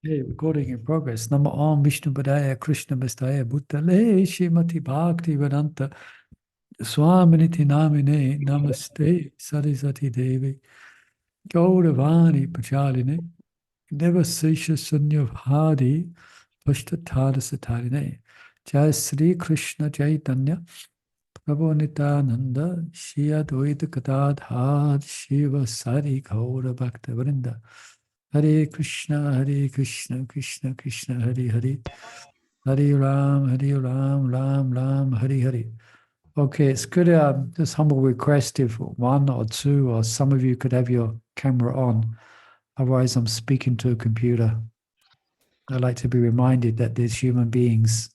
Hey, recording in progress. Namo Om Vishnu Padaya Krishna Vastaya Bhutale Shrimati Bhakti Vedanta Swaminiti Namine Namaste Saraswati Devi Gauravani Pachaline Devasesha Sunyavhadi Pashtathara Satarine Jai Sri Krishna Chaitanya Prabhu Nityananda Shri Advaita Gadadhar Shiva Sari Gaura Bhakta Vrinda Hare Krishna, Krishna Krishna, Hare Hare, Hare Ram, Ram Ram, Hare Hare. Okay, it's good. Just humble request if one or two or some of you could have your camera on. Otherwise, I'm speaking to a computer. I like to be reminded that there's human beings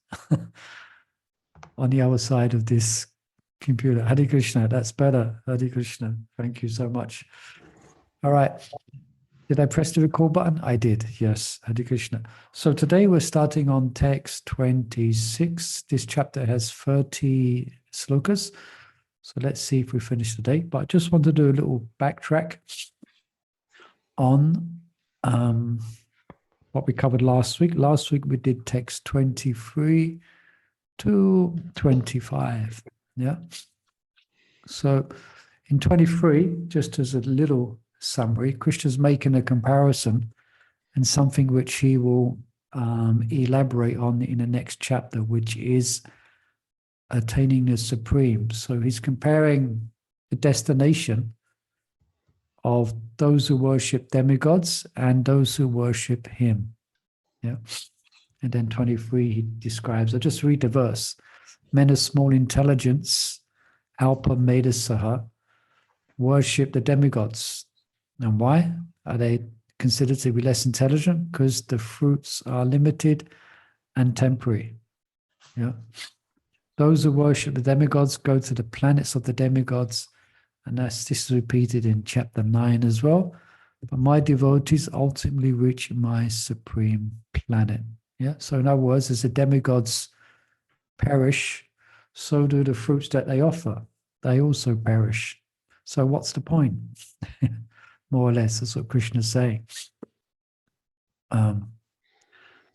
on the other side of this computer. Hare Krishna, that's better. Hare Krishna. Thank you so much. All right. Did I press the record button? I did, yes. Hare Krishna. So today we're starting on text 26. This chapter has 30 slokas. So let's see if we finish today. But I just want to do a little backtrack on what we covered last week. Last week we did text 23 to 25. Yeah. So in 23, just as a little summary, Krishna's making a comparison and something which he will elaborate on in the next chapter, which is attaining the Supreme. So he's comparing the destination of those who worship demigods and those who worship him. Yeah. And then 23, he describes, I'll just read the verse. Men of small intelligence, Alpa Medasaha, worship the demigods. And why? Are they considered to be less intelligent? Because the fruits are limited and temporary. Yeah. Those who worship the demigods go to the planets of the demigods, and this is repeated in chapter 9 as well. But my devotees ultimately reach my supreme planet. Yeah. So in other words, as the demigods perish, so do the fruits that they offer. They also perish. So what's the point? More or less, that's what Krishna's saying. So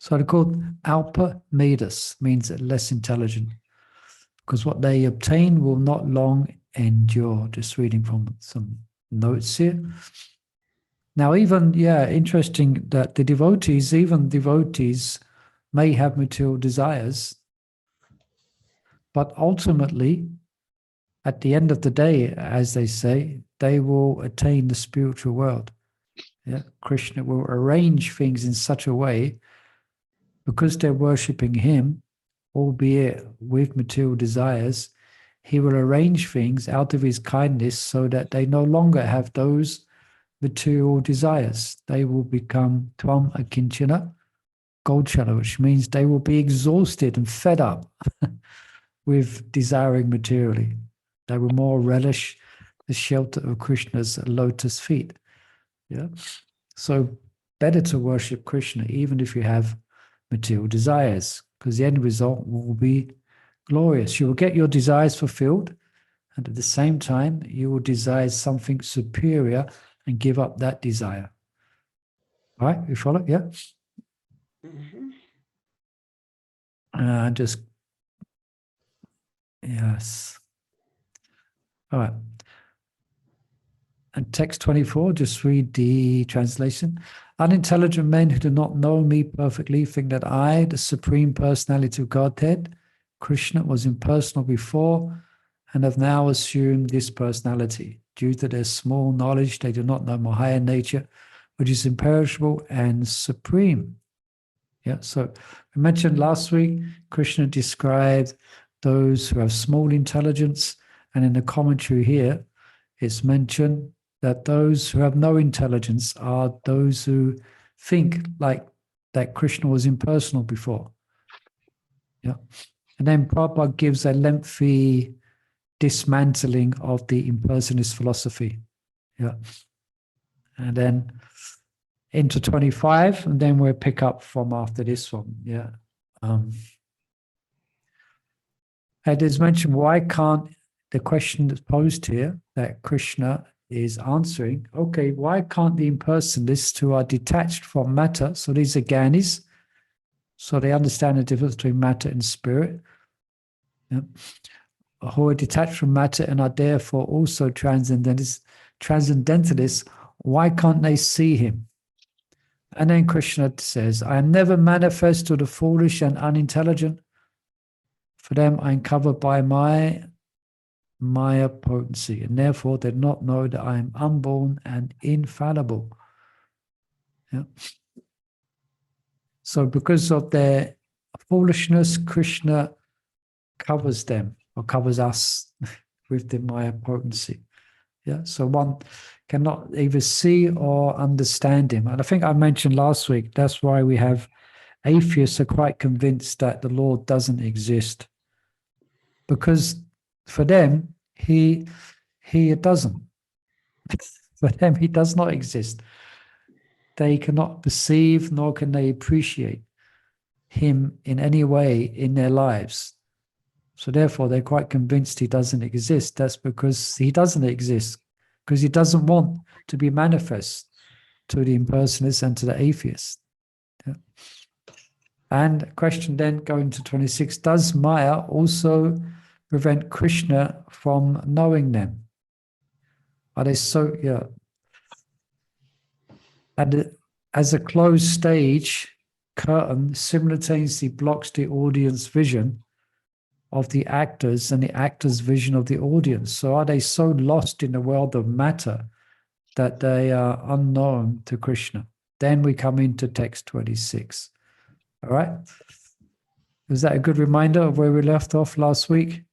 they're called Alpa Medas, means less intelligent, because what they obtain will not long endure. Just reading from some notes here. Now, even, interesting that even devotees may have material desires, but ultimately, at the end of the day, as they say, they will attain the spiritual world. Yeah, Krishna will arrange things in such a way, because they're worshipping him, albeit with material desires, he will arrange things out of his kindness so that they no longer have those material desires. They will become tvam akinchana gochara, which means they will be exhausted and fed up with desiring materially. They will more relish the shelter of Krishna's lotus feet. Yeah. So better to worship Krishna, even if you have material desires, because the end result will be glorious. You will get your desires fulfilled, and at the same time, you will desire something superior and give up that desire. All right, you follow? Yeah? Mm-hmm. Yes. All right. And text 24, just read the translation. Unintelligent men who do not know me perfectly think that I, the Supreme Personality of Godhead, Krishna, was impersonal before and have now assumed this personality. Due to their small knowledge, they do not know my higher nature, which is imperishable and supreme. Yeah, so we mentioned last week, Krishna described those who have small intelligence, and in the commentary here, it's mentioned that those who have no intelligence are those who think like that Krishna was impersonal before. Yeah. And then Prabhupada gives a lengthy dismantling of the impersonalist philosophy. Yeah. And then into 25, and then we'll pick up from after this one. Yeah. It is mentioned, why can't the question that's posed here, that Krishna is answering, okay, why can't the impersonalists who are detached from matter, so these are Gyanis, so they understand the difference between matter and spirit, yeah, who are detached from matter and are therefore also transcendentalists, why can't they see him? And then Krishna says, I am never manifest to the foolish and unintelligent. For them, I am covered by my Maya potency, and therefore they do not know that I am unborn and infallible. Yeah. So because of their foolishness, Krishna covers them or covers us with the Maya potency. Yeah. So one cannot either see or understand him. And I think I mentioned last week, that's why we have atheists are quite convinced that the Lord doesn't exist. Because for them, he doesn't. For them, he does not exist. They cannot perceive nor can they appreciate him in any way in their lives. So therefore, they're quite convinced he doesn't exist. That's because he doesn't exist, because he doesn't want to be manifest to the impersonalists and to the atheists. Yeah. And question then going to 26, does Maya also prevent Krishna from knowing them? Are they so, yeah. And as a closed stage curtain simultaneously blocks the audience vision of the actors and the actors' vision of the audience. So are they so lost in the world of matter that they are unknown to Krishna? Then we come into text 26. All right. Is that a good reminder of where we left off last week?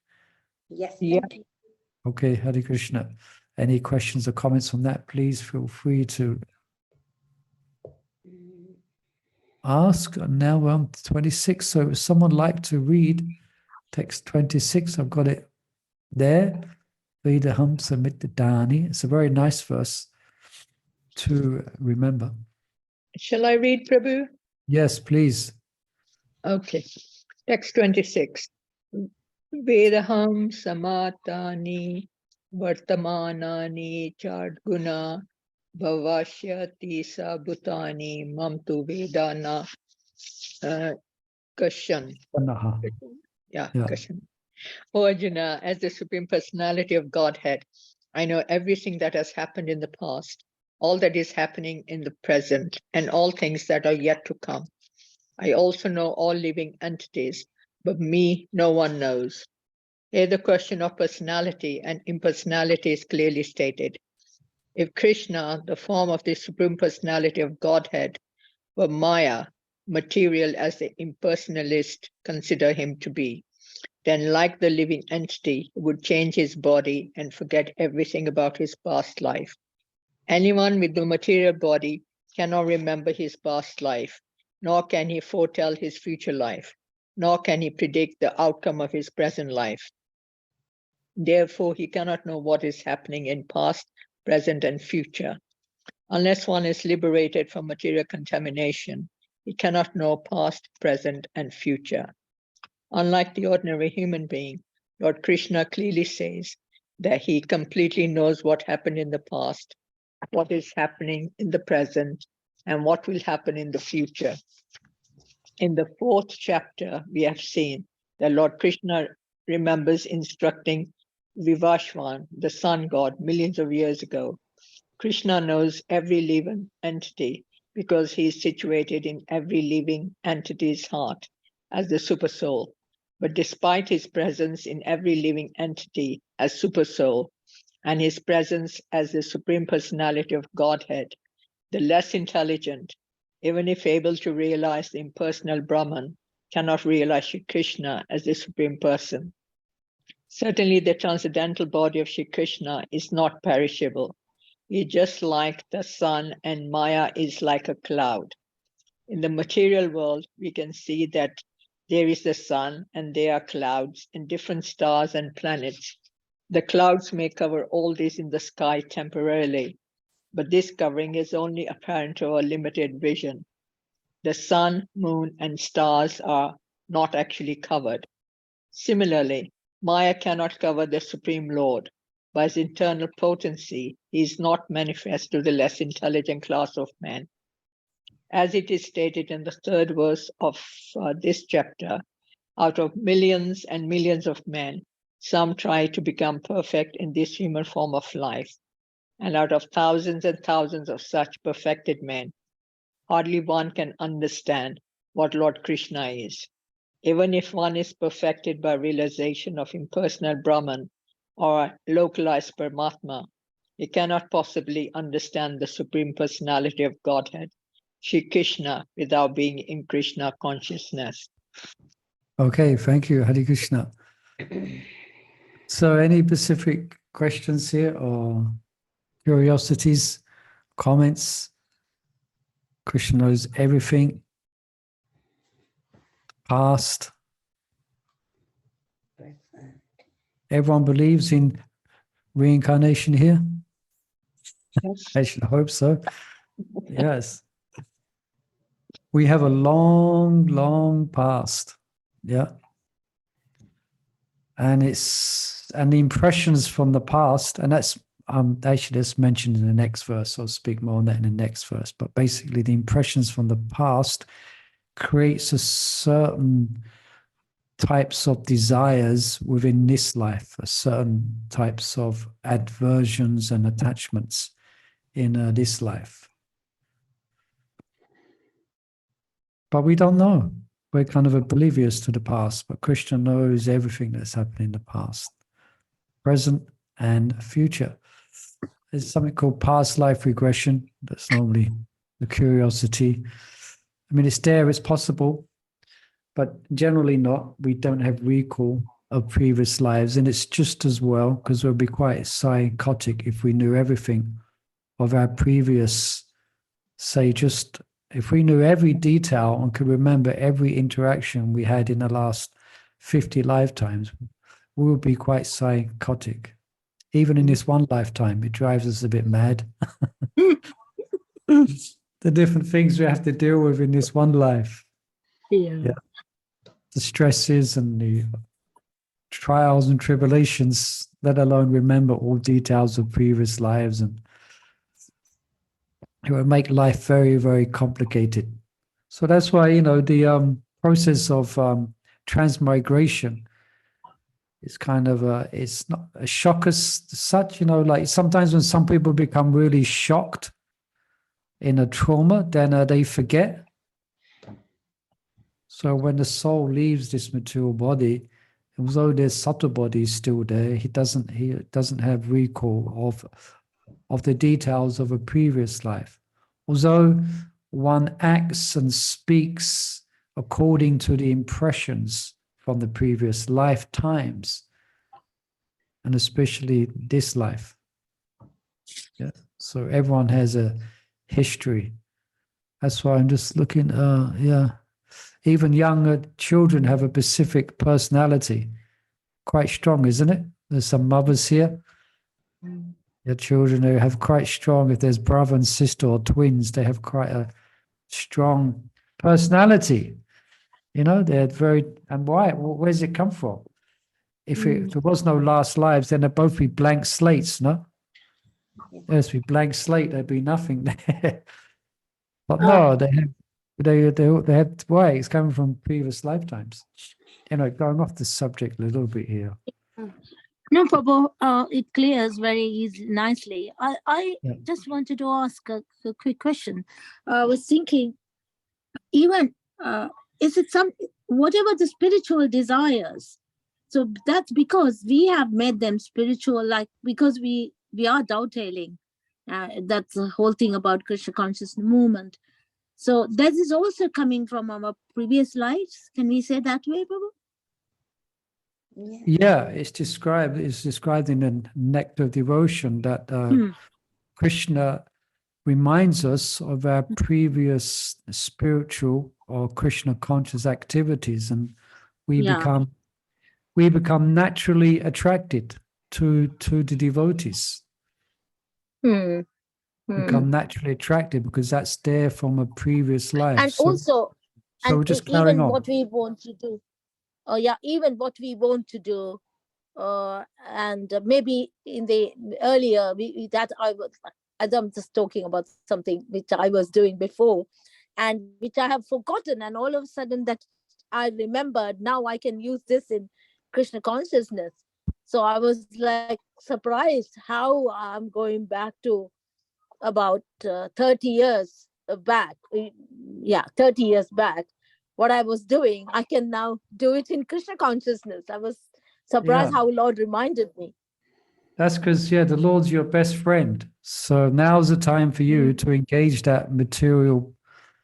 Yes, Yeah. thank you. Okay, Hare Krishna. Any questions or comments on that, please feel free to ask. And now we're on 26. So if someone like to read text 26, I've got it there. Vedaham Samidani. It's a very nice verse to remember. Shall I read, Prabhu? Yes, please. Okay. Text 26. Vedaham samatani vartamanani chadguna bhavashyati sabhutani mamtu vedana kashan. Panaha. Yeah, Yeah. kashan. O Arjuna, as the Supreme Personality of Godhead, I know everything that has happened in the past, all that is happening in the present, and all things that are yet to come. I also know all living entities, but me no one knows. Here the question of personality and impersonality is clearly stated. If Krishna, the form of the Supreme Personality of Godhead, were Maya, material as the impersonalists consider him to be, then like the living entity, he would change his body and forget everything about his past life. Anyone with the material body cannot remember his past life, nor can he foretell his future life, nor can he predict the outcome of his present life. Therefore, he cannot know what is happening in past, present, and future. Unless one is liberated from material contamination, he cannot know past, present, and future. Unlike the ordinary human being, Lord Krishna clearly says that he completely knows what happened in the past, what is happening in the present, and what will happen in the future. In the 4th chapter, we have seen that Lord Krishna remembers instructing Vivashwan, the sun god, millions of years ago. Krishna knows every living entity because he is situated in every living entity's heart as the supersoul. But despite his presence in every living entity as supersoul and his presence as the Supreme Personality of Godhead, the less intelligent, even if able to realize the impersonal Brahman, cannot realize Shri Krishna as the Supreme Person. Certainly, the transcendental body of Shri Krishna is not perishable. He is just like the sun, and Maya is like a cloud. In the material world, we can see that there is the sun and there are clouds and different stars and planets. The clouds may cover all this in the sky temporarily, but this covering is only apparent to our limited vision. The sun, moon, and stars are not actually covered. Similarly, Maya cannot cover the Supreme Lord, by his internal potency, he is not manifest to the less intelligent class of men. As it is stated in the third verse of this chapter, out of millions and millions of men, some try to become perfect in this human form of life. And out of thousands and thousands of such perfected men, hardly one can understand what Lord Krishna is. Even if one is perfected by realization of impersonal Brahman or localized Paramatma, he cannot possibly understand the Supreme Personality of Godhead, Shri Krishna, without being in Krishna consciousness. Okay, thank you, Hare Krishna. So any specific questions here or curiosities, comments? Krishna knows everything, past. Everyone believes in reincarnation here? I should hope so. Yes. We have a long, long past. Yeah. And the impressions from the past, and that's actually that's mentioned in the next verse. I'll speak more on that in the next verse. But basically the impressions from the past creates a certain types of desires within this life, a certain types of aversions and attachments in this life. But we don't know. We're kind of oblivious to the past, but Krishna knows everything that's happened in the past, present, and future. There's something called past life regression. That's normally the curiosity. I mean, it's there, it's possible, but generally not. We don't have recall of previous lives, and it's just as well, because we'll be quite psychotic if we knew everything of our previous, say, just if we knew every detail and could remember every interaction we had in the last 50 lifetimes, we would be quite psychotic. Even in this one lifetime, it drives us a bit mad. The different things we have to deal with in this one life. Yeah. The stresses and the trials and tribulations, let alone remember all details of previous lives, and it would make life very, very complicated. So that's why, the process of transmigration is kind of it's not a shock as such, like sometimes when some people become really shocked in a trauma, then they forget. So when the soul leaves this material body, although their subtle body is still there, he doesn't have recall of the details of a previous life. Although one acts and speaks according to the impressions from the previous lifetimes, and especially this life. Yeah. So everyone has a history. That's why I'm just looking, even younger children have a specific personality. Quite strong, isn't it? There's some mothers here. Their children who have quite strong, if there's brother and sister or twins, they have quite a strong personality. They're very, and why? Where does it come from? If there was no last lives, then they'd both be blank slates, no? Yes, be blank slate, there'd be nothing there. But no, they have why? It's coming from previous lifetimes. Going off the subject a little bit here. No, Prabhu, it clears very nicely. I Yeah. just wanted to ask a quick question. I was thinking, even is it whatever the spiritual desires, so that's because we have made them spiritual, like because we are doubting. That's the whole thing about Krishna consciousness movement. So that is also coming from our previous lives. Can we say that way, Prabhu? Yeah, it's described in the Nectar of Devotion that Krishna reminds us of our previous spiritual or Krishna conscious activities, and we become naturally attracted to the devotees. Become naturally attracted because that's there from a previous life. And also, so we're just carrying even on. what we want to do. Even what we want to do, and maybe in the earlier that I was, as I'm just talking about something which I was doing before and which I have forgotten, and all of a sudden that I remembered, now I can use this in Krishna consciousness. So I was like surprised how I'm going back to about 30 years back. Yeah, 30 years back. What I was doing, I can now do it in Krishna consciousness. I was surprised how Lord reminded me. That's because, the Lord's your best friend. So now's the time for you to engage that material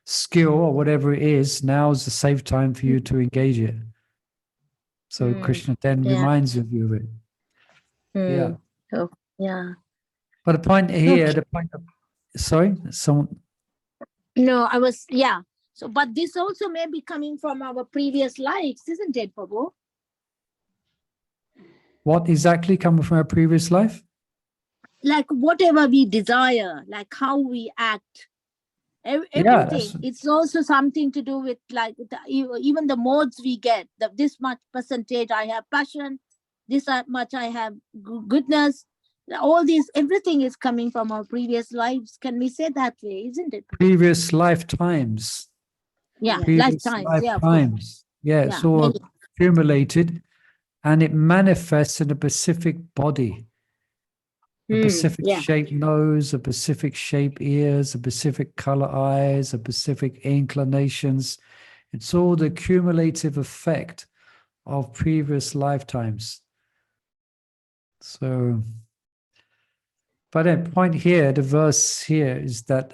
skill or whatever it is. Now's the safe time for you to engage it. So Krishna then reminds you of it. Yeah. Oh, yeah. But the point here, sorry, someone. No, I was, So, but this also may be coming from our previous lives, isn't it, Prabhu? What exactly coming from our previous life? Like whatever we desire, like how we act, everything. It's also something to do with like even the modes we get. This much percentage I have passion, this much I have goodness. All these, everything is coming from our previous lives. Can we say that way, isn't it? Previous lifetimes. Previous lifetimes. It's all accumulated, and it manifests in a specific body. A specific shaped nose, a specific shape ears, a specific color eyes, a specific inclinations. It's all the cumulative effect of previous lifetimes. So, but the point here, the verse here is that,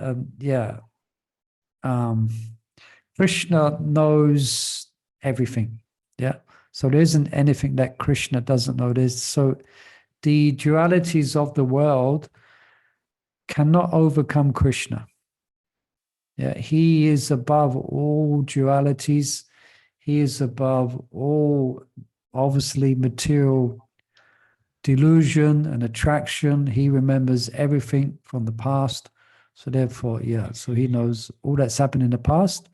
Krishna knows everything. So there isn't anything that Krishna doesn't know. So the dualities of the world cannot overcome Krishna. He is above all dualities. He is above all, obviously, material delusion and attraction. He remembers everything from the past. So therefore, so he knows all that's happened in the past,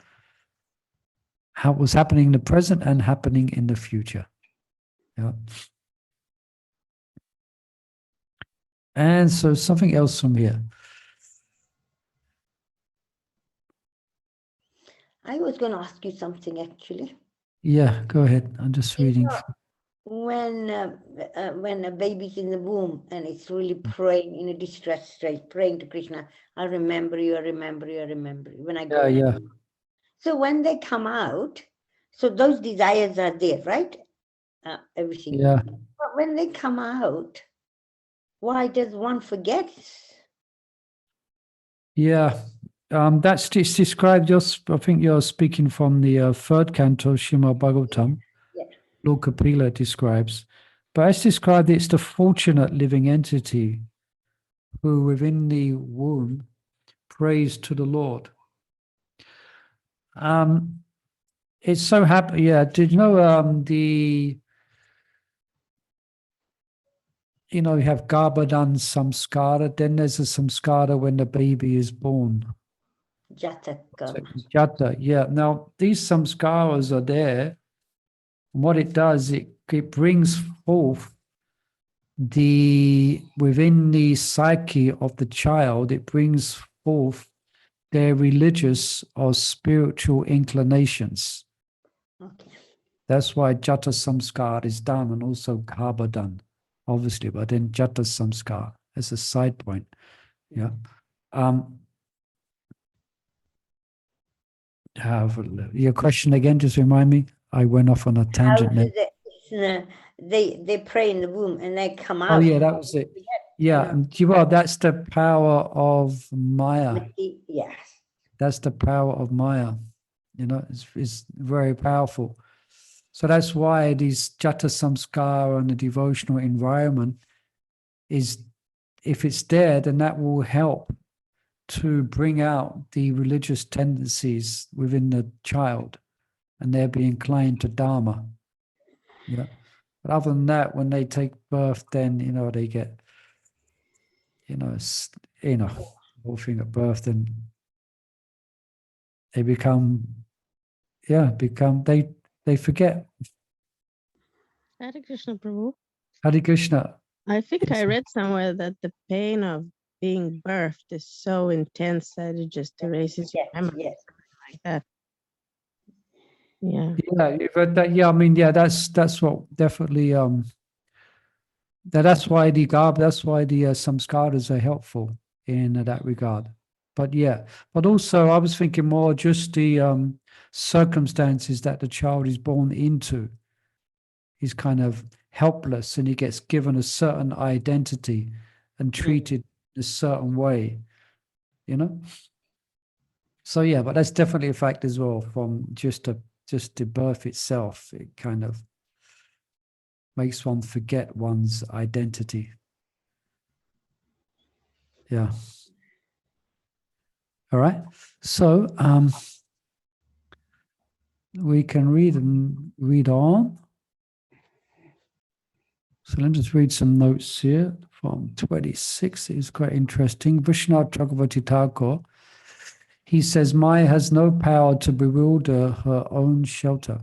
how it was happening in the present and happening in the future. And so something else from here. I was going to ask you something, actually. Yeah, go ahead. I'm just reading. When a baby's in the womb and it's really praying in a distressed state, praying to Krishna, I remember you, I remember you, I remember you. When I go, so when they come out, so those desires are there, right? Everything. Yeah. But when they come out, why does one forget? Yeah. That's described. I think you're speaking from the third canto, Srimad Bhagavatam. Lord Kapila describes. But as described, it's the fortunate living entity who within the womb prays to the Lord. It's so happy. Yeah. Did you know you have Garbhadan samskara, then there's a samskara when the baby is born. Jata. Jata, yeah. Now, these samskaras are there. What it does, it brings forth within the psyche of the child, it brings forth their religious or spiritual inclinations. Okay. That's why Jata Samskar is done, and also Garbhadan, obviously, but then Jata Samskar as a side point. Yeah. Your question again, just remind me. I went off on a tangent there. They pray in the womb and they come out. Oh, yeah, that was it. Yeah, well, that's the power of Maya. Yes. That's the power of Maya. It's very powerful. So that's why these Jata Samskara and the devotional environment is, if it's there, then that will help to bring out the religious tendencies within the child, and they'll be inclined to Dharma. Yeah. But other than that, when they take birth, then, they get, whole thing at birth, then they they forget. Hare Krishna, Prabhu. Hare Krishna. I think Yes. I read somewhere that the pain of being birthed is so intense that it just erases your memory. Yes. Like that. Yeah. Yeah, you've read that. Yeah, I mean, yeah, that's what definitely that's why the samskaras are helpful in that regard. But yeah, but also I was thinking more just the circumstances that the child is born into. He's kind of helpless and he gets given a certain identity and treated a certain way, you know? So yeah, but that's definitely a fact as well from just the birth itself. It kind of makes one forget one's identity. Yeah. All right. So we can read on. So let me just read some notes here from 26. It's quite interesting. Vishnu Chakravarti Thakur, he says, Maya has no power to bewilder her own shelter.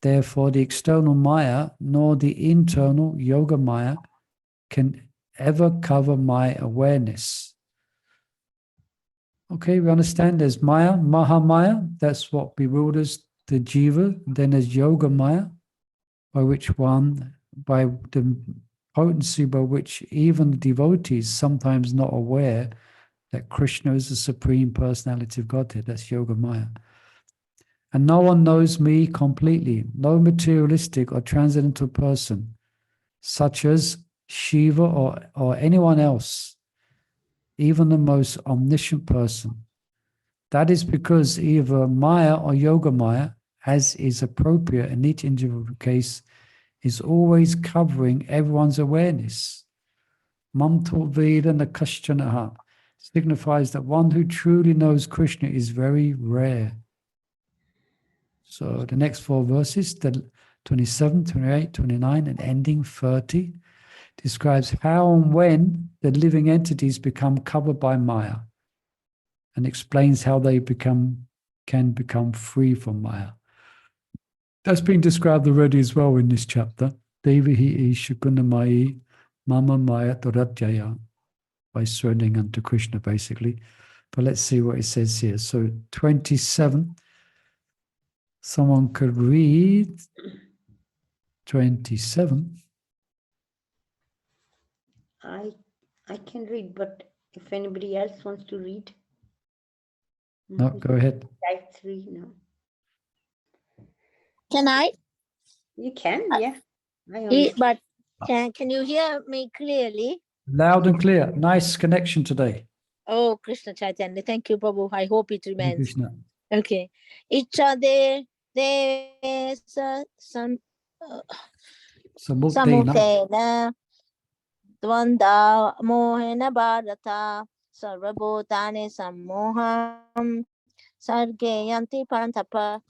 Therefore, the external Maya nor the internal Yoga Maya can ever cover my awareness. Okay, we understand there's Maya, Mahamaya, that's what bewilders the Jiva. Then there's Yoga Maya, by the potency by which even the devotees sometimes not aware that Krishna is the Supreme Personality of Godhead. That's Yoga Maya. And no one knows me completely, no materialistic or transcendental person, such as Shiva or anyone else, even the most omniscient person. That is because either Maya or Yoga Maya, as is appropriate in each individual case, is always covering everyone's awareness. Mamto Veda Nakashtanaha signifies that one who truly knows Krishna is very rare. So the next 4 verses, the 27, 28, 29, and ending 30, describes how and when the living entities become covered by Maya and explains how they can become free from Maya. That's been described already as well in this chapter. Devihi Shukunamayi Mama Maya Torajaya, by surrendering unto Krishna, basically. But let's see what it says here. So 27, someone could read 27. I can read, but if anybody else wants to read. No, go ahead. Type 3, no. Can I? You can, yeah. But can you hear me clearly? Loud and clear. Nice connection today. Oh, Krishna Chaitanya, thank you, Prabhu. I hope it remains. Krishna. Okay. Ichade some Samukena Dvanda Mohena Bharata Sarvabhutani Sammoham Sargeyanti Parantapa.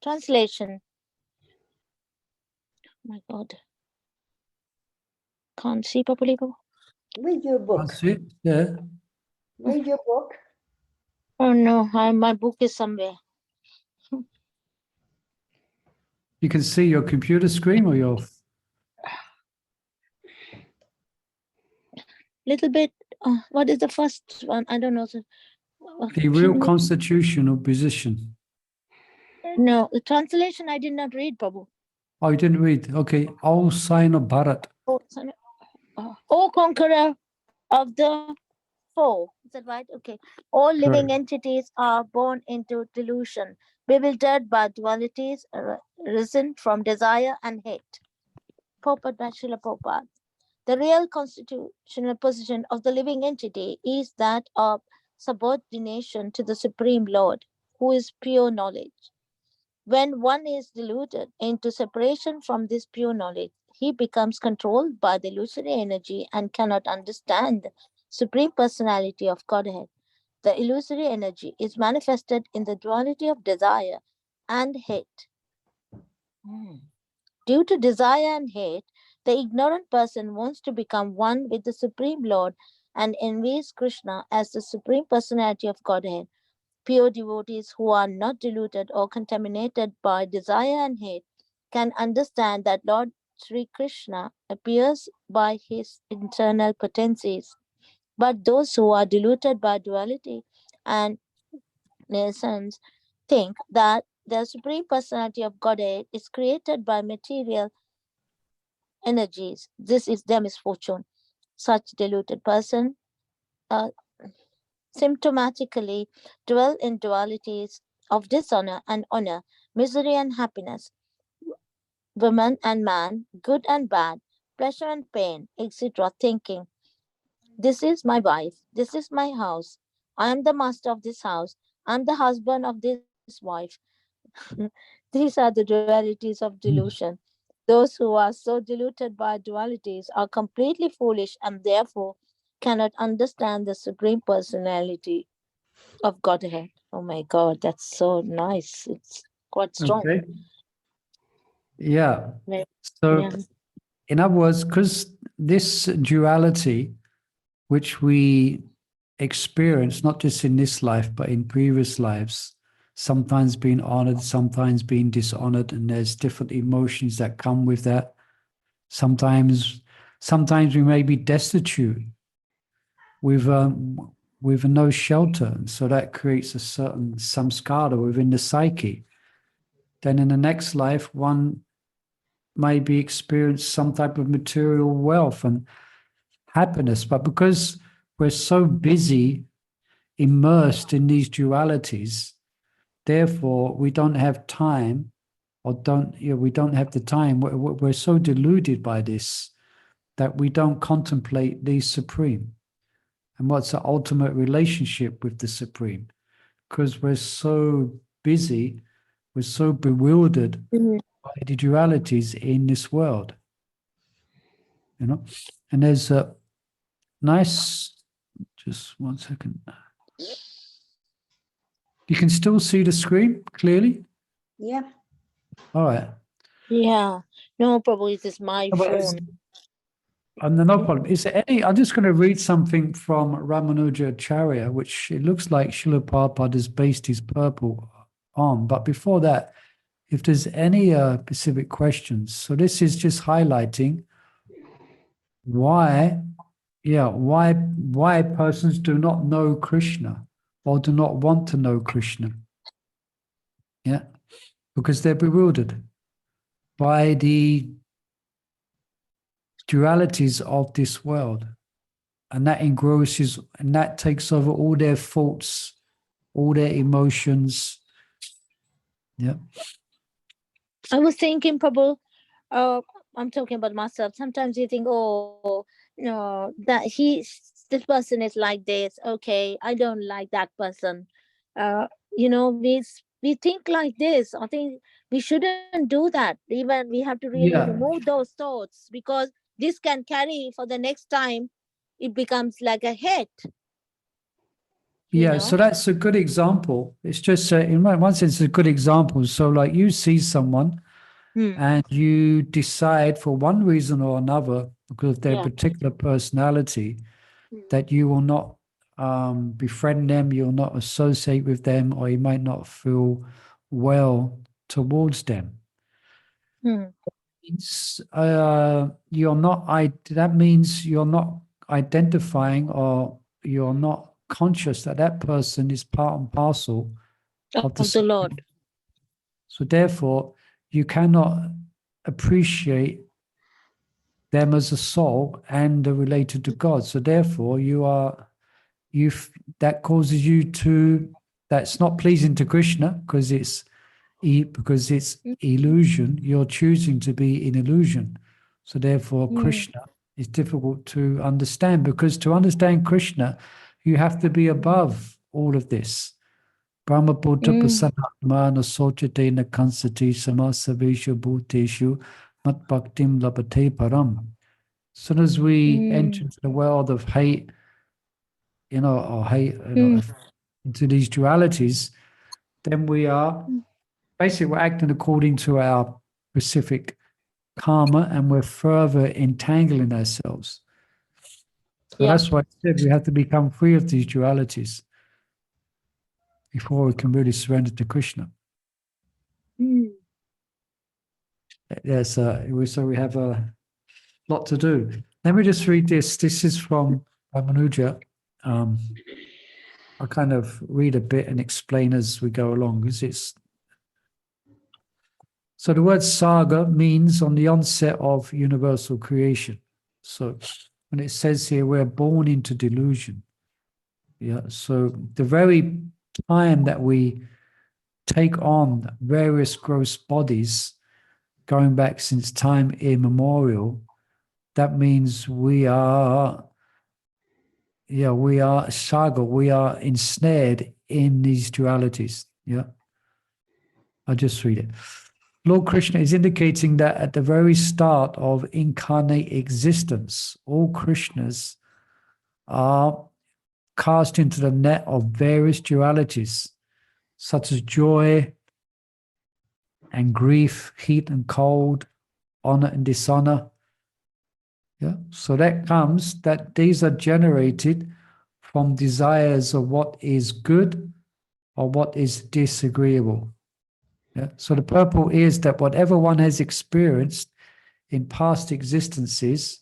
Translation. Oh my God. Can't see properly. Where's your book? That's it. Yeah. Where's your book? Oh no, my book is somewhere. You can see your computer screen or your... Little bit. What is the first one? I don't know. The real constitutional position. No, the translation I did not read, Prabhu. Oh, you didn't read. Okay. O sign of Bharat. O conqueror of the four. Is that right? Okay. All living entities are born into delusion, bewildered by dualities, risen from desire and hate. Popat Bachelor Popat. The real constitutional position of the living entity is that of subordination to the Supreme Lord, who is pure knowledge. When one is deluded into separation from this pure knowledge, he becomes controlled by the illusory energy and cannot understand the Supreme Personality of Godhead. The illusory energy is manifested in the duality of desire and hate. Due to desire and hate, the ignorant person wants to become one with the Supreme Lord and envies Krishna as the Supreme Personality of Godhead. Pure devotees who are not deluded or contaminated by desire and hate can understand that Lord Sri Krishna appears by his internal potencies. But those who are deluded by duality and nations think that the Supreme Personality of Godhead is created by material energies. This is their misfortune. Such deluded person uh, symptomatically dwell in dualities of dishonor and honor, misery and happiness, woman and man, good and bad, pleasure and pain, etc., thinking, this is my wife, this is my house, I am the master of this house, I am the husband of this wife. These are the dualities of delusion. Those who are so deluded by dualities are completely foolish and therefore cannot understand the Supreme Personality of Godhead. Oh my God, that's so nice. It's quite strong. Okay. Yeah. Very- So, Yeah. in other words, because this duality, which we experience not just in this life, but in previous lives, sometimes being honored, sometimes being dishonored, and there's different emotions that come with that. Sometimes we may be destitute with no shelter, so that creates a certain samskara within the psyche. Then in the next life, one maybe experience some type of material wealth and happiness, but because we're so busy immersed in these dualities, therefore we don't have time, or we don't have the time. We're so deluded by this that we don't contemplate the Supreme and what's the ultimate relationship with the Supreme, because we're so busy, we're so bewildered Mhm. by the dualities in this world, and there's a nice, just 1 second. You can still see the screen clearly? Yeah. All right. Yeah. No, probably it is my phone. No problem. Is there any? I'm just going to read something from Ramanujacharya, which it looks like Srila Prabhupada has based his purple on. But before that, if there's any specific questions, so this is just highlighting why persons do not know Krishna or do not want to know Krishna. Yeah, because they're bewildered by the dualities of this world. And that engrosses and that takes over all their thoughts, all their emotions. Yeah. I was thinking, Prabhu, I'm talking about myself. Sometimes you think, oh, no, this person is like this. Okay, I don't like that person. We think like this. I think we shouldn't do that. Even we have to really Yeah. remove those thoughts, because this can carry for the next time. It becomes like a hate. Yeah, so that's a good example. It's just, in one sense, a good example. So, like, you see someone and you decide for one reason or another, because of their particular personality, that you will not befriend them, you'll not associate with them, or you might not feel well towards them. That means you're not identifying, or you're not conscious that that person is part and parcel of the Lord. So therefore, you cannot appreciate them as a soul and they're related to God. So therefore, that causes you to, that's not pleasing to Krishna, because it's illusion. You're choosing to be in illusion. So therefore, Krishna is difficult to understand, because to understand Krishna, you have to be above all of this. Brahma Buddha Prasanatmana Sochate na Kansati Samasaveshu Bhuteshu Mat Bhaktim Labate Param. As soon as we enter into the world of hate, into these dualities, then we are basically, we're acting according to our specific karma, and we're further entangling ourselves. So that's why I said we have to become free of these dualities before we can really surrender to Krishna. Yes, so we have a lot to do. Let me just read this. This is from Ramanuja. I'll kind of read a bit and explain as we go along, because so the word saga means on the onset of universal creation. So when it says here, we're born into delusion. Yeah. So the very time that we take on various gross bodies, going back since time immemorial, that means we are saga, we are ensnared in these dualities. Yeah. I'll just read it. Lord Krishna is indicating that at the very start of incarnate existence, all Krishnas are cast into the net of various dualities, such as joy and grief, heat and cold, honor and dishonor. Yeah. So that these are generated from desires of what is good or what is disagreeable. Yeah. So the purport is that whatever one has experienced in past existences,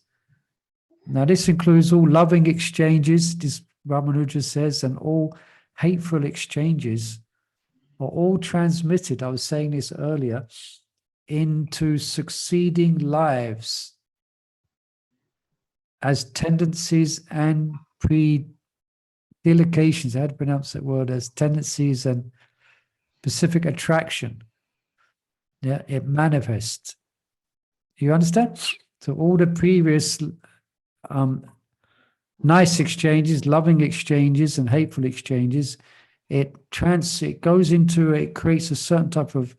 now this includes all loving exchanges, this Ramanuja says, and all hateful exchanges, are all transmitted, I was saying this earlier, into succeeding lives as tendencies and predelications. I had to pronounce that word, as tendencies and specific attraction. Yeah, it manifests. You understand? So all the previous nice exchanges, loving exchanges, and hateful exchanges, it goes into, it creates a certain type of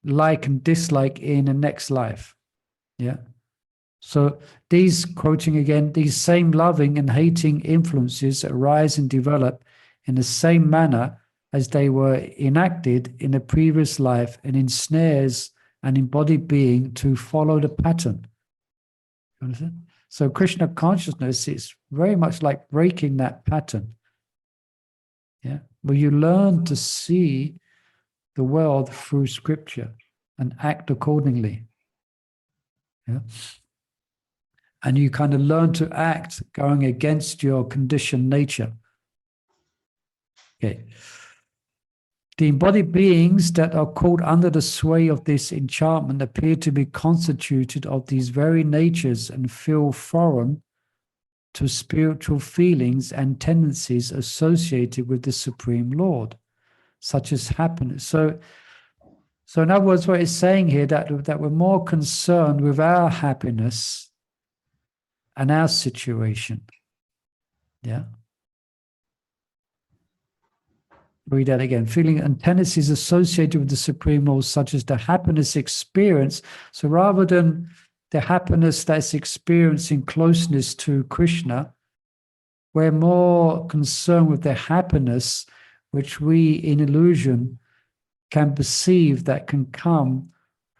like and dislike in the next life. Yeah. So these, quoting again, these same loving and hating influences arise and develop in the same manner as they were enacted in a previous life and ensnares an embodied being to follow the pattern. You understand? So Krishna consciousness is very much like breaking that pattern. Yeah, where you learn to see the world through scripture and act accordingly. Yeah. And you kind of learn to act going against your conditioned nature. Okay. The embodied beings that are caught under the sway of this enchantment appear to be constituted of these very natures and feel foreign to spiritual feelings and tendencies associated with the Supreme Lord, such as happiness. So in other words, what it's saying here, that we're more concerned with our happiness and our situation. Yeah. Read that again. Feeling and tendencies associated with the Supreme Lord, such as the happiness experience. So rather than the happiness that's experiencing closeness to Krishna, we're more concerned with the happiness which we, in illusion, can perceive that can come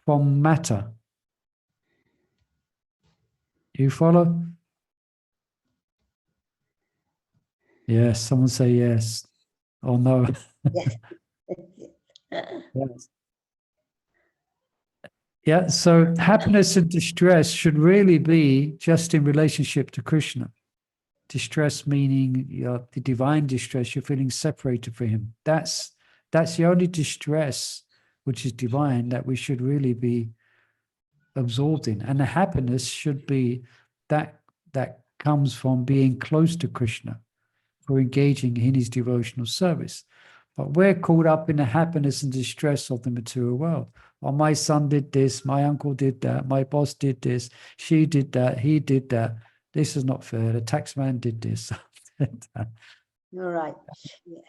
from matter. You follow? Yes, someone say yes or no. Yes. Yes. Yeah, so happiness and distress should really be just in relationship to Krishna. Distress meaning the divine distress, you're feeling separated from him. That's the only distress which is divine that we should really be absorbed in. And the happiness should be that comes from being close to Krishna, for engaging in his devotional service. But we're caught up in the happiness and distress of the material world. Well, my son did this, my uncle did that, my boss did this, she did that, he did that. This is not fair. The taxman did this. You're right. Yes.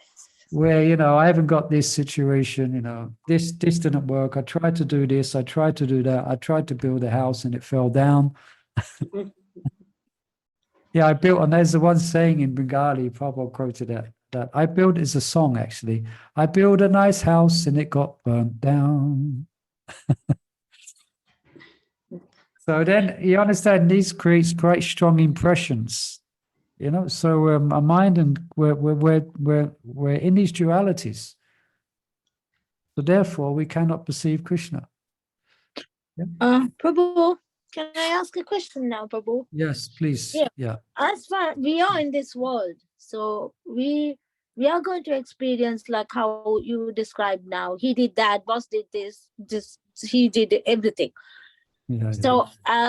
Where, I haven't got this situation, this didn't work. I tried to do this, I tried to do that, I tried to build a house and it fell down. Yeah, I built, and there's the one saying in Bengali, Prabhupada quoted that I built is a song actually. I built a nice house and it got burnt down. So then you understand these creates quite strong impressions, So our mind and we're in these dualities. So therefore we cannot perceive Krishna. Prabhu, can I ask a question now, Prabhu? Yes, please. Yeah. Yeah. As far we are in this world, so we are going to experience like how you described now. He did that, boss did this, just he did everything. Yeah. So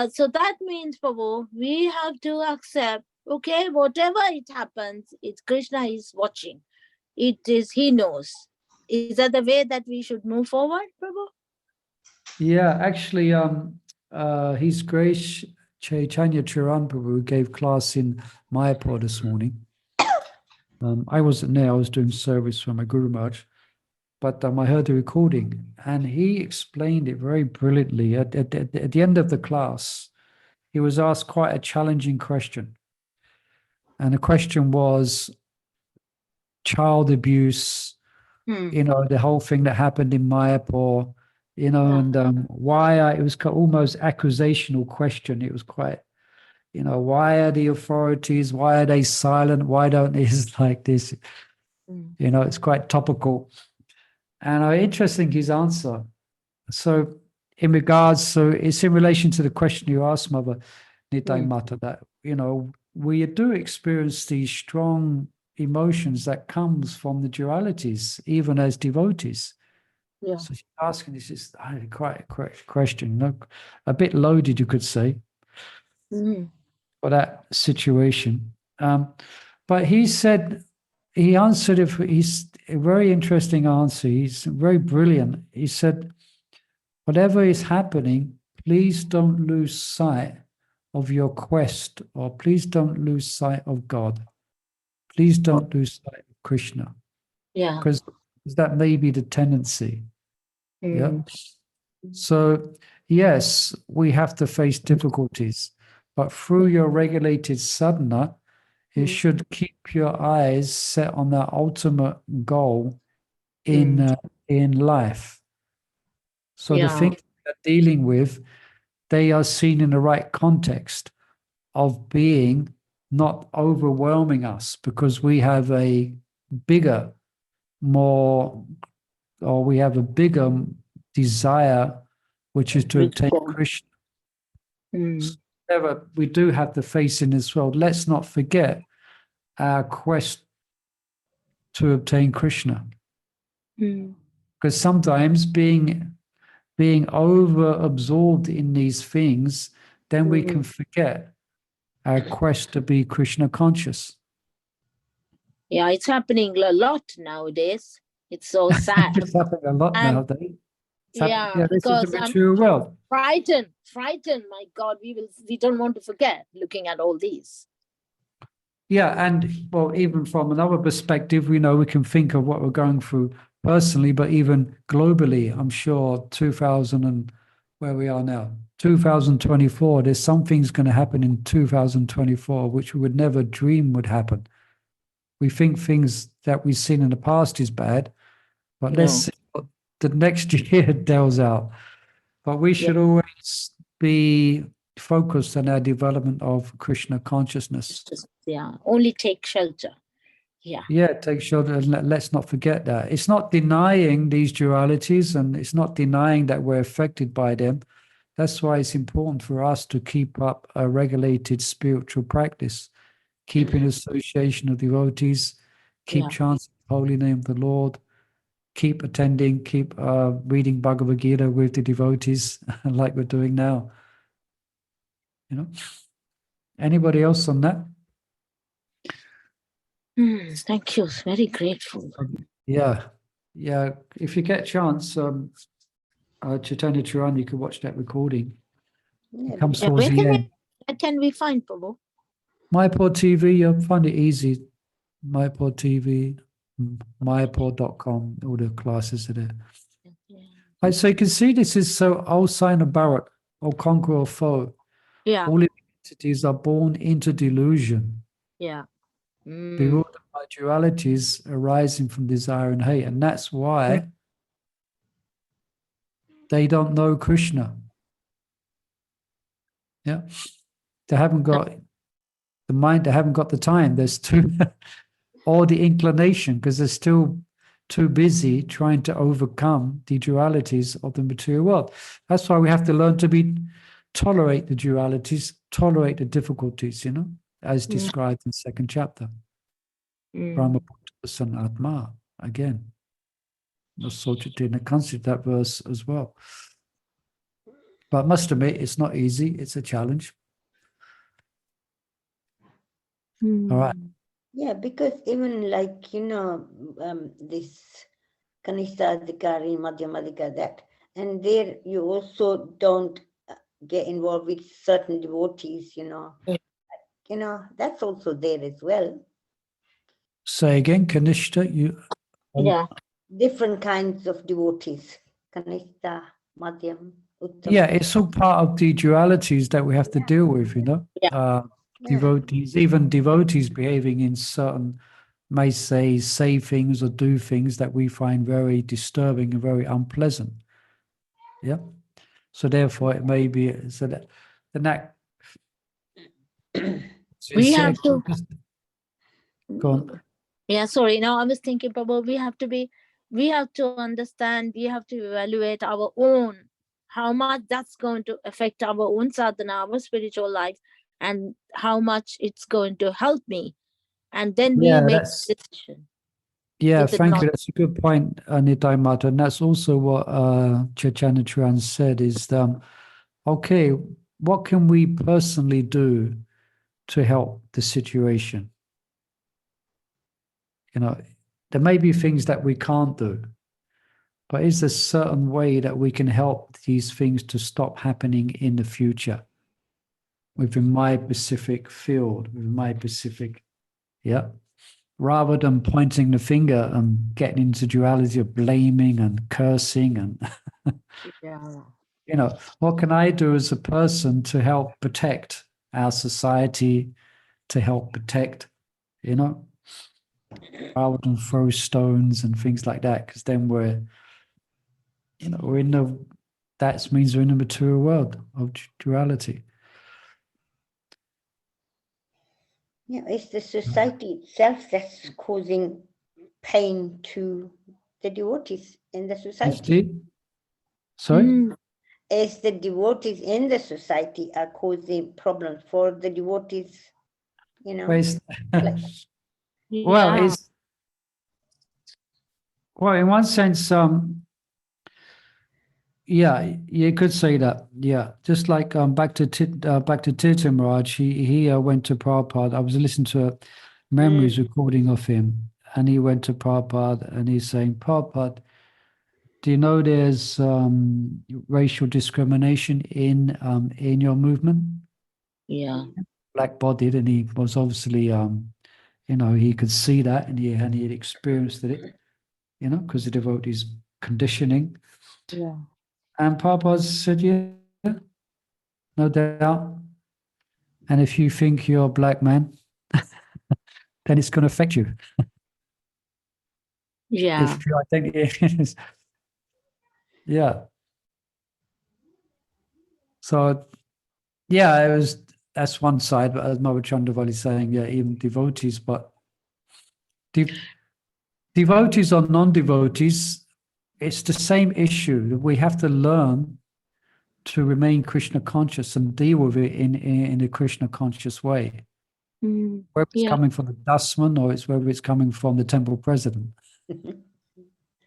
so that means, Prabhu, we have to accept, okay, whatever it happens, it's Krishna is watching. It is, he knows. Is that the way that we should move forward, Prabhu? Yeah, actually, His Grace Chaitanya Charan Prabhu gave class in Mayapur this morning. I wasn't there, I was doing service for my Guru Maharaj, but I heard the recording and he explained it very brilliantly. At the end of the class, he was asked quite a challenging question. And the question was child abuse, the whole thing that happened in Mayapur, and why it was almost accusational question. It was quite, why are the authorities, why are they silent? Why don't they like this? It's quite topical. And interesting, his answer. So in regards, so it's in relation to the question you asked, Mother Nitai Mata, that, we do experience these strong emotions that comes from the dualities, even as devotees. Yeah. So she's asking this is quite a question, a bit loaded, you could say, for that situation. But he said, he answered it. He's a very interesting answer. He's very brilliant. He said, whatever is happening, please don't lose sight of your quest, or please don't lose sight of God. Please don't lose sight of Krishna. Yeah. Because that may be the tendency. Yeah. So, yes, we have to face difficulties, but through your regulated sadhana, it should keep your eyes set on that ultimate goal in life. So the things you're dealing with, they are seen in the right context of being not overwhelming us, because we have a bigger, we have a bigger desire, which is to obtain Krishna. So whatever we do have to face in this world, let's not forget our quest to obtain Krishna. Because sometimes being over absorbed in these things, then we can forget our quest to be Krishna conscious. Yeah, it's happening a lot nowadays. It's so sad. It's happening a lot nowadays. Yeah, this because is the mature world. Frightened. My God, we don't want to forget looking at all these. Yeah, and well, even from another perspective, we can think of what we're going through personally, but even globally, I'm sure 2000 and where we are now, 2024, there's some things going to happen in 2024 which we would never dream would happen. We think things that we've seen in the past is bad, but let's see what the next year delves out. But we should always be focused on our development of Krishna consciousness. Yeah, only take shelter. Yeah, take shelter, and let's not forget that. It's not denying these dualities, and it's not denying that we're affected by them. That's why it's important for us to keep up a regulated spiritual practice, keep in association of devotees, keep chanting the holy name of the Lord, keep attending, keep reading Bhagavad Gita with the devotees, like we're doing now. Anybody else on that? Thank you. Very grateful. Yeah. If you get a chance, Chaitanya Charan, you can watch that recording. It comes towards the end. Where can we find, Prabhu? Mayapur TV, you'll find it easy. Mayapur TV, mayapur.com, all the classes are there. So you can see this is so O sign of Bharat, O conqueror of foe. Yeah. All entities are born into delusion. Yeah. Bewildered by dualities arising from desire and hate. And that's why they don't know Krishna. Yeah. They haven't got the mind, they haven't got the time. There's too or the inclination, because they're still too busy trying to overcome the dualities of the material world. That's why we have to learn to tolerate the dualities, tolerate the difficulties, as described in the second chapter. Brahma San Atma, again. Also to consider that verse as well. But I must admit, it's not easy. It's a challenge. All right. Yeah, because even like, this Kanishta Adhikari, Madhyamadhika, that, and there you also don't get involved with certain devotees, that's also there as well. Say again, Kanishta, you... Yeah. Different kinds of devotees, Kanishta, Madhyam, Uttam. Yeah, it's all part of the dualities that we have to deal with, Yeah. Devotees, even devotees behaving in certain, may say things or do things that we find very disturbing and very unpleasant. Yeah. So therefore it may be, so that the next... We have to... Go on. Yeah, sorry. Now I was thinking, Prabhu, we have to understand, we have to evaluate our own, how much that's going to affect our own sadhana, our spiritual life, and how much it's going to help me. And then we make a decision. Yeah, thank you. That's a good point, Nitai Mata. And that's also what Chaitanya Charan said is, okay, what can we personally do to help the situation? There may be things that we can't do, but is there a certain way that we can help these things to stop happening in the future within my specific field, within my specific, rather than pointing the finger and getting into duality of blaming and cursing and, what can I do as a person to help protect our society, to help protect, rather than throw stones and things like that, because then we're in that means we're in the material world of duality. Yeah, it's the society itself that's causing pain to the devotees in the society. Sorry? It's the devotees in the society are causing problems for the devotees, Well, in one sense, yeah, you could say that. Yeah, just like back to Tirtha Maharaj, he went to Prabhupada. I was listening to a memories recording of him, and he went to Prabhupada, and he's saying, Prabhupada, do you know there's racial discrimination in your movement? Yeah. Black-bodied, and he was obviously, he could see that, and he had experienced it, because the devotees' conditioning. Yeah. And Prabhupada said, yeah, no doubt. And if you think you're a black man, then it's going to affect you. Yeah. If your identity is, yeah. So, yeah, that's one side, but as Mother Chandravali is saying, yeah, even devotees, but devotees or non-devotees, it's the same issue. We have to learn to remain Krishna conscious and deal with it in a Krishna conscious way. Whether it's coming from the dustman or whether it's coming from the temple president.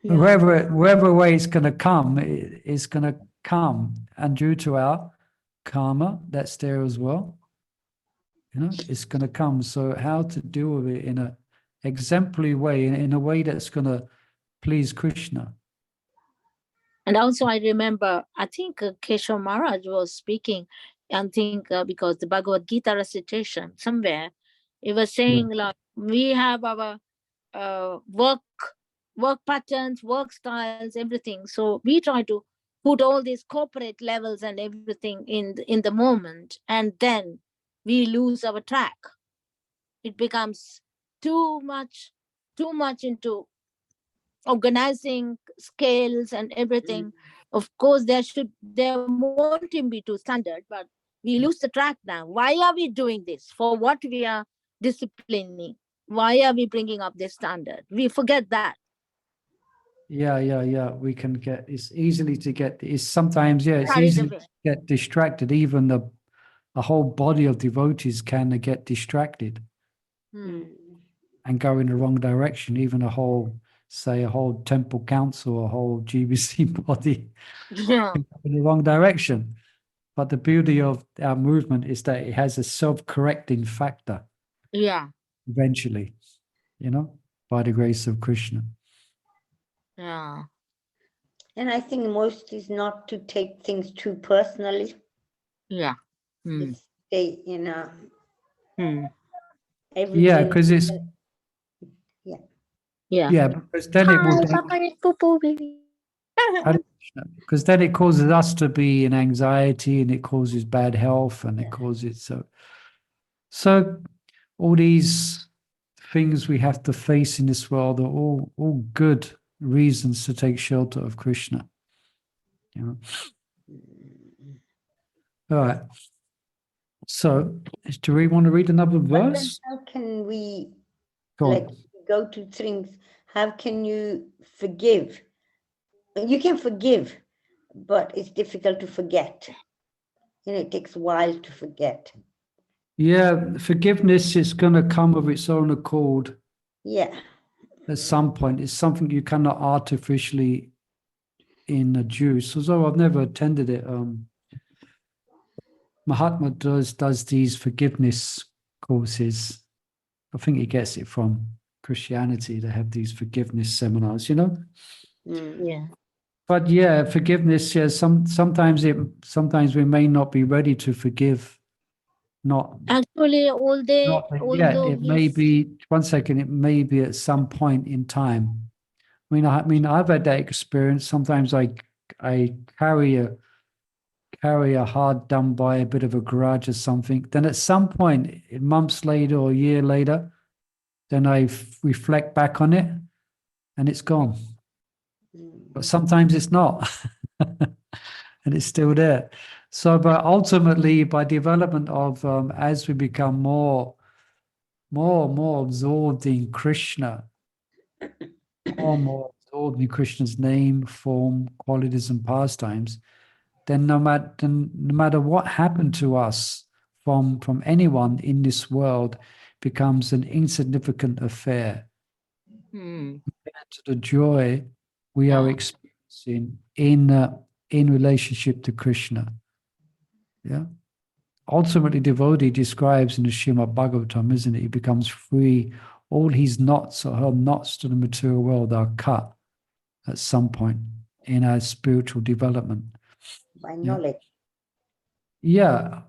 Wherever way it's going to come, it's going to come. And due to our karma, that's there as well. It's going to come. So how to deal with it in an exemplary way, in a way that's going to please Krishna. And also I remember, I think Keshav Maharaj was speaking, I think because the Bhagavad Gita recitation somewhere, it was saying like, we have our work patterns, work styles, everything. So we try to put all these corporate levels and everything in the moment, and then we lose our track. It becomes too much into organizing scales and everything. Of course, there won't be two standard, but we lose the track now. Why are we doing this? For what we are disciplining? Why are we bringing up this standard? We forget that. Yeah. We can get, it's easily to get, it's sometimes, it's Carried easy away. to get distracted. Even a whole body of devotees can get distracted and go in the wrong direction. Even a whole temple council, a whole GBC body Yeah. can go in the wrong direction. But the beauty of our movement is that it has a self-correcting factor Yeah. eventually, by the grace of Krishna. Yeah. And I think most is not to take things too personally. Yeah. It's they, everything. Yeah, because it's Yeah. because then it will because then it causes us to be in anxiety, and it causes bad health, and it causes so all these things we have to face in this world are all good reasons to take shelter of Krishna. All right. So, do we want to read another verse? How can we Go go to things? How can you forgive? You can forgive, but it's difficult to forget. It takes a while to forget. Yeah, forgiveness is going to come of its own accord. Yeah. At some point, it's something you cannot artificially induce. Although I've never attended it. Mahatma does these forgiveness courses. I think he gets it from Christianity. They have these forgiveness seminars, Yeah. But yeah, forgiveness. Yeah, sometimes we may not be ready to forgive. Not Actually, although it may be. 1 second. It may be at some point in time. I mean, I've had that experience. Sometimes I carry a heart done by a bit of a grudge or something. Then at some point, months later or a year later, then I reflect back on it, and it's gone. But sometimes it's not, and it's still there. So, but ultimately, by development of as we become more absorbed in Krishna, more absorbed in Krishna's name, form, qualities, and pastimes, then no matter what happened to us from anyone in this world becomes an insignificant affair compared to the joy we are experiencing in relationship to Krishna. Yeah. Ultimately, devotee describes in the Srimad Bhagavatam, isn't it? He becomes free. All his knots or her knots to the material world are cut at some point in our spiritual development. By knowledge. Yeah,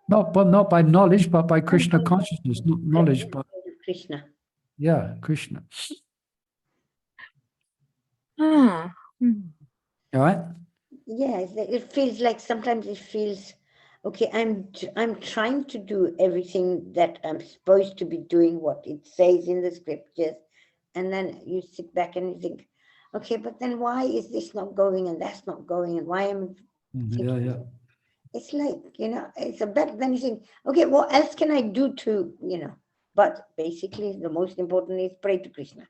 not by knowledge, but by Krishna consciousness, not knowledge, but Krishna. Yeah, Krishna. Ah. All right. Yeah, it feels like sometimes it feels okay. I'm trying to do everything that I'm supposed to be doing, what it says in the scriptures, and then you sit back and you think, okay, but then why is this not going and that's not going, and why am Yeah. It's like, it's a better, then you think, okay, what else can I do to, but basically the most important is pray to Krishna.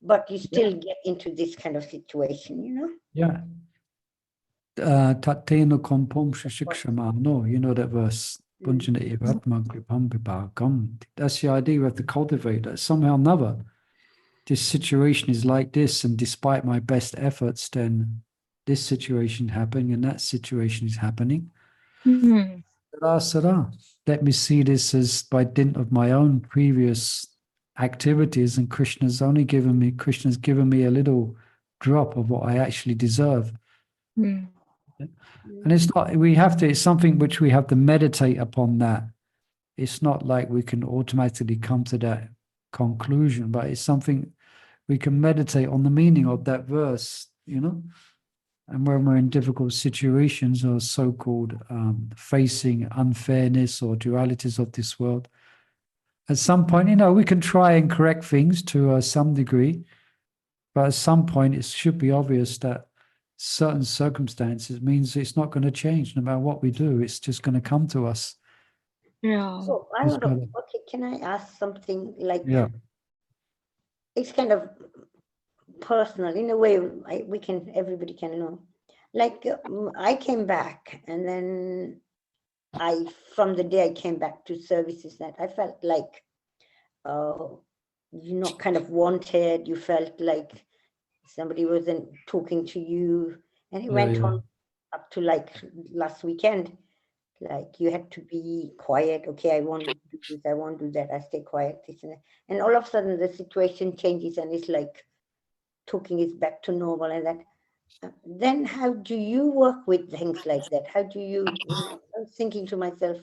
But you still get into this kind of situation, Yeah. Tatena kompom shikshama. You know that verse. That's the idea we have to cultivate that somehow or another. This situation is like this, and despite my best efforts, then this situation happening and that situation is happening. Sarah. Let me see this as by dint of my own previous activities, and Krishna's given me a little drop of what I actually deserve. And it's not, it's something which we have to meditate upon that. It's not like we can automatically come to that conclusion, but it's something we can meditate on the meaning of that verse, And when we're in difficult situations or so-called facing unfairness or dualities of this world, at some point, we can try and correct things to some degree, but at some point it should be obvious that certain circumstances means it's not going to change no matter what we do. It's just going to come to us. Yeah. So I don't know. Okay, can I ask something like? Yeah. it's kind of personal in a way. Everybody can know. Like I came back, and then from the day I came back to services, that I felt like, kind of wanted. You felt like somebody wasn't talking to you, and it went on up to like last weekend. Like you had to be quiet. Okay, I won't do this, I won't do that, I stay quiet, this and that. And all of a sudden the situation changes, and it's like talking is back to normal, and that. Then how do you work with things like that? How do you, I was thinking to myself,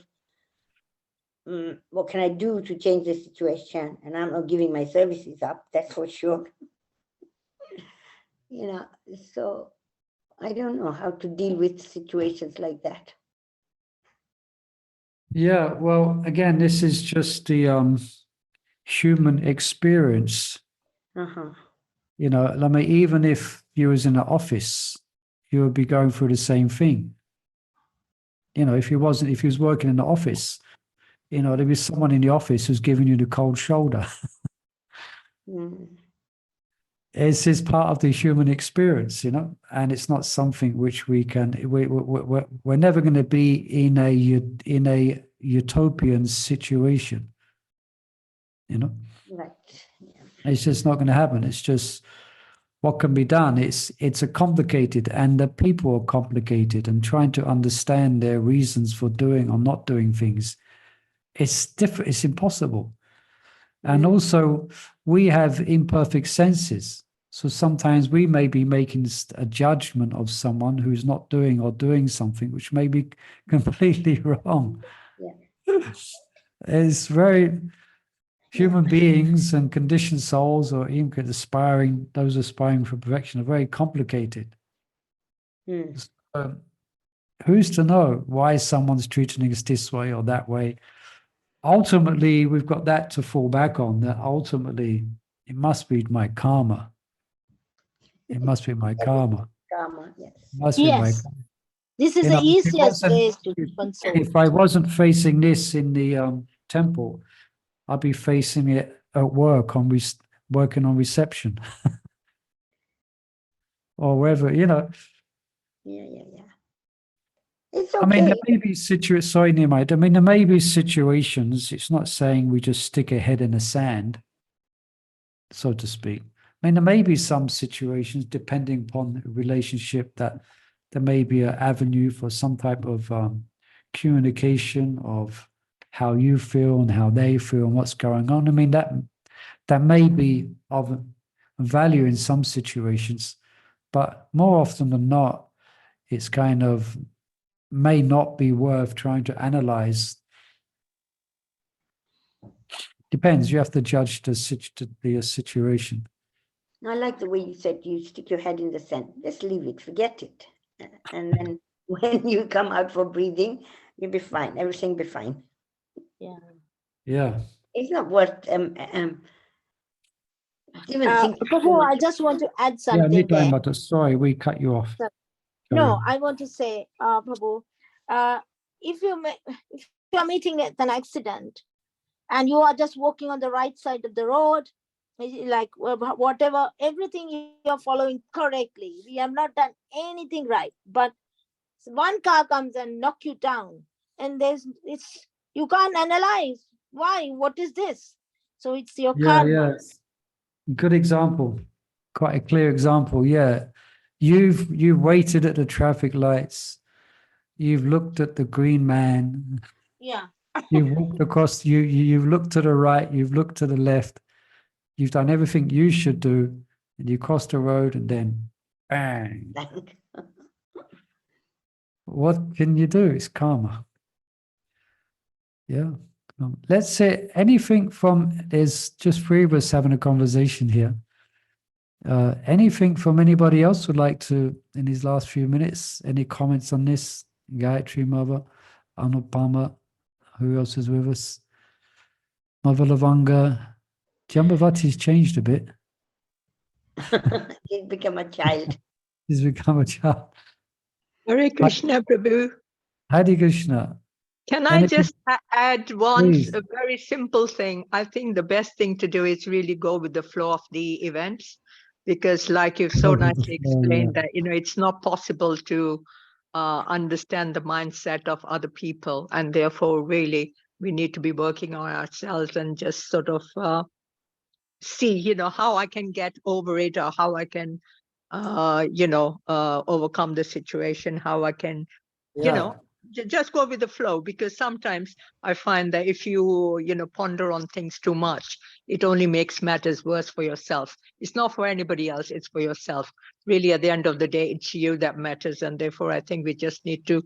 what can I do to change the situation? And I'm not giving my services up, that's for sure. So I don't know how to deal with situations like that. Yeah, well, again, this is just the human experience. I mean, even if you was in an office, you would be going through the same thing. If he was working in the office, there'd be someone in the office who's giving you the cold shoulder. It's just part of the human experience, and it's not something which we're never going to be in a utopian situation, Right. Yeah. It's just not going to happen. It's just what can be done. It's a complicated, and the people are complicated, and trying to understand their reasons for doing or not doing things, it's impossible. And also, we have imperfect senses. So sometimes we may be making a judgment of someone who's not doing or doing something which may be completely wrong. Yeah. It's very human beings and conditioned souls, or even those aspiring for perfection, are very complicated. So, who's to know why someone's treating us this way or that way? Ultimately, we've got that to fall back on, that ultimately it must be my karma. It must be my karma. Karma, yes. It must be my Yes. karma. This is the easiest way to console. If I wasn't facing this in the temple, I'd be facing it at work working on reception or wherever, Yeah. It's okay. I mean, there may be sorry, Nirmai. I mean, there may be situations, it's not saying we just stick a head in the sand, so to speak. I mean, there may be some situations, depending upon the relationship, that there may be an avenue for some type of communication of how you feel and how they feel and what's going on. I mean, that may be of value in some situations, but more often than not, it's kind of may not be worth trying to analyze. Depends. You have to judge the situation. I like the way you said you stick your head in the sand. Just leave it, forget it. And then when you come out for breathing, you'll be fine. Everything will be fine. Yeah. Yeah. It's not worth even Prabhu, I just want to add something there. But sorry, we cut you off. No, I want to say, Prabhu, if you're meeting at an accident and you are just walking on the right side of the road, like whatever, everything you're following correctly. We have not done anything right, but one car comes and knock you down, and you can't analyze why. What is this? So it's your karma. Yeah. Good example. Quite a clear example. Yeah, you've waited at the traffic lights. You've looked at the green man. Yeah. You've walked across. You've looked to the right. You've looked to the left. You've done everything you should do, and you cross the road, and then bang. What can you do? It's karma. Yeah. Let's say anything from, there's just three of us having a conversation here. Anything from anybody else would like to, in these last few minutes, any comments on this? Gayatri, Mother, Anupama, who else is with us? Mother Lavanga. Jambavati's changed a bit. He's become a child. He's become a child. Hare Krishna, Prabhu. Hare Krishna. Can I Anything? just add Please. a very simple thing? I think the best thing to do is really go with the flow of the events, because like you've so Go with the nicely flow, explained yeah. that, it's not possible to understand the mindset of other people. And therefore, really, we need to be working on ourselves and just sort of see, how I can get over it, or how I can, overcome the situation, how I can, Yeah. just go with the flow. Because sometimes I find that if you, ponder on things too much, it only makes matters worse for yourself. It's not for anybody else, it's for yourself. Really, at the end of the day, it's you that matters. And therefore, I think we just need to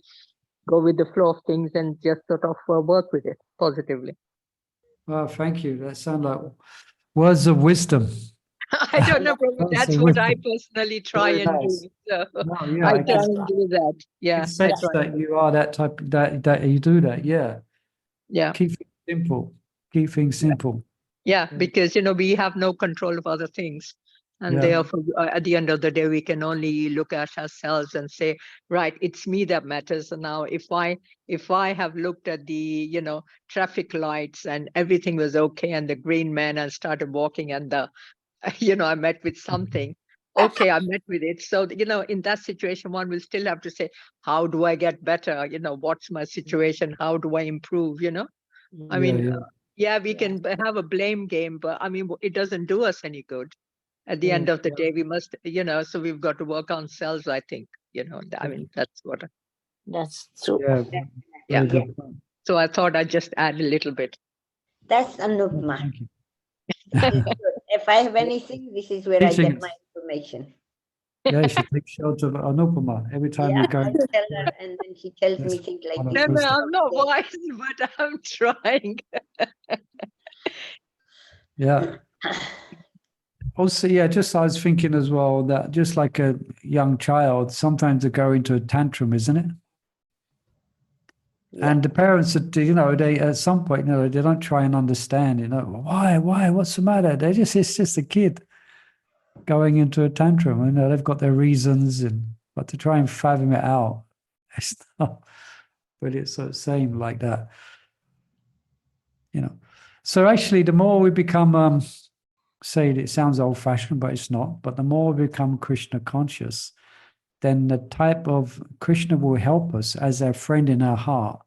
go with the flow of things and just sort of work with it positively. Well, thank you. That sound like words of wisdom. I don't know, Prabhu, that's what I personally try Very and nice. do. So No, yeah, I I try guess and do that. Yeah, it I says try. that you are that type, that you do that. Yeah. Yeah. Keep things simple. Keep things simple. Yeah, Yeah. because we have no control of other things, and Yeah. therefore at the end of the day we can only look at ourselves and say, right, it's me that matters. And now if I have looked at the traffic lights and everything was okay, and the green man, and started walking, and the I met with something. Okay, I met with it. So, in that situation, one will still have to say, how do I get better? What's my situation? How do I improve? I mean, yeah, we can have a blame game, but I mean, it doesn't do us any good. At the end of the day, we must, so we've got to work on ourselves, I think, I mean, that's what. That's true. Yeah. Yeah. Very good point. So I thought I'd just add a little bit. That's Anupma. Thank you. This is good. If I have anything, this is where I Teaching get it. my information. Yeah, you should take shelter of Anupama every time Yeah, you go. I tell her, and then she tells me Yes. things like One of this. No, those- I'm not wise, but I'm trying. Yeah. Also, yeah, just I was thinking as well that just like a young child, sometimes they go into a tantrum, isn't it? Yeah. And the parents, they at some point, they don't try and understand, why, what's the matter? It's just a kid going into a tantrum. They've got their reasons, but to try and fathom it out, it's not. But it's sort of same like that, So actually, the more we become, say it sounds old-fashioned, but it's not. But the more we become Krishna conscious, then the type of Krishna will help us as our friend in our heart.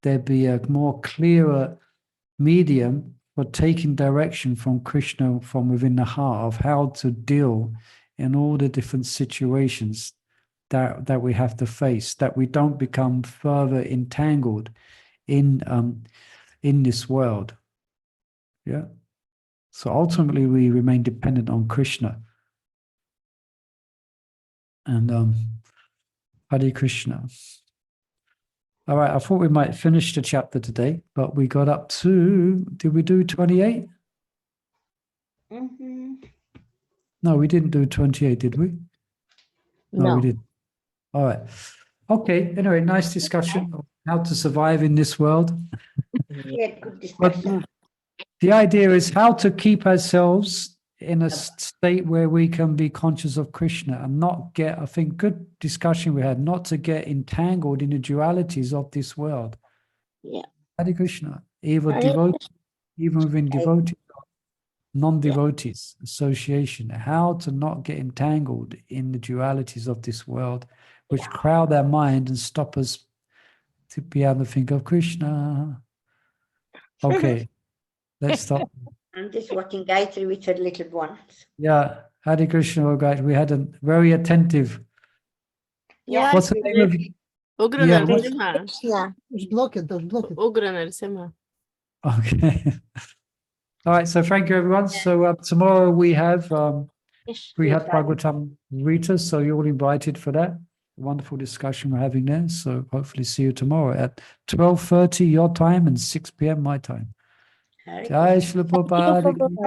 There'd be a more clearer medium for taking direction from Krishna from within the heart of how to deal in all the different situations that we have to face, that we don't become further entangled in this world. Yeah. So ultimately, we remain dependent on Krishna. And Hare Krishna. All right, I thought we might finish the chapter today, but we got up to, did we do 28? Mm-hmm. No, we didn't do 28, did we? No, we didn't. All right. Okay, anyway, nice discussion of how to survive in this world. Yeah, good But discussion. the idea is how to keep ourselves in a state where we can be conscious of Krishna and not get, I think, good discussion we had, not to get entangled in the dualities of this world. Yeah. Hare Krishna, even within devotees, non-devotees, association, how to not get entangled in the dualities of this world, which crowd our mind and stop us to be able to think of Krishna. Okay, let's stop. I'm just watching Gayatri with her little ones. Yeah, Hare Krishna, guys. We had a very attentive. Yeah. What's the name of? Ugra Yeah, Narasimha. Yeah. Block it, don't block it. Ugra Narasimha. Okay. All right. So thank you, everyone. So tomorrow we have Bhagavatam Rita. So you're all invited for that. Wonderful discussion we're having there. So hopefully see you tomorrow at 12:30 your time and 6 p.m. my time. Hare Jai Krishna. Shri Prabhupada.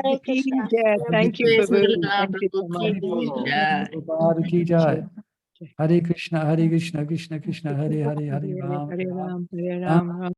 Hare Krishna. Thank you, Praise Prabhu. Lord, Thank you so Prabhu much. ki jai. Prabhupada ki jai. Hare Krishna, Krishna Krishna, Hare Hare, Hare Ram, Hare Ram. Ram, Hare Ram, Ram.